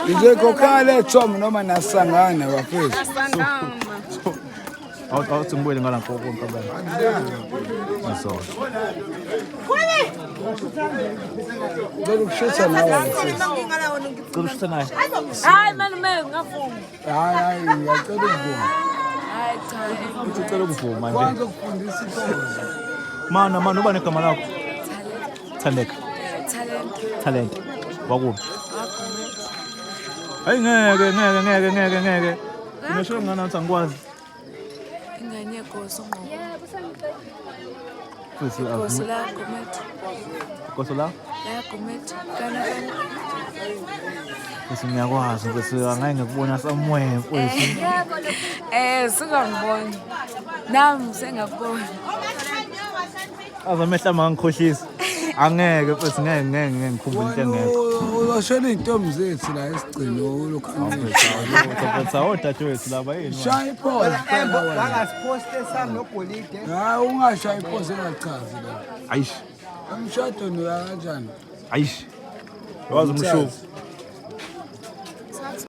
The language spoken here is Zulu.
Ngizokhokhala Tom noma nasangana bafethu. Awuthi ngibuyele ngala konke abanye. Aso. Ngicela ukushutha nawe. Cela ushutha naye. Hayi man ngafuna. Hayi ngiyacela ukuvuma. Hayi cha. Uthi ucela ukuvuma nje. Kwanza ukufundisa izinto. Mana ubani igama lakho? Talent. Talent. Wakuphi? Agumeti. Hayi ngeke. Ungasho ngana uthi angikwazi. Ingane yegoso ngoba. Futhi Goso la agumeti. Goso la? La agumeti. Kana. Futhi ngiyakwazi ukuthi angeke ngikubona somewhere mfowethu. Singangiboni. Nami sengakubona. Azamehla mangikhohlisa. Angeke futhi ngeke ngikhumbule into engekho. Uzoshela intombi zethu la esigcino lokho. Uthatha odadewethu laba yini? Shaya iphola. Bangasposte sami nogolide. Hayi ungashaya iphola engachazi la. Ayish. Umshado uya kanjani? Ayish. Wazi umshuku.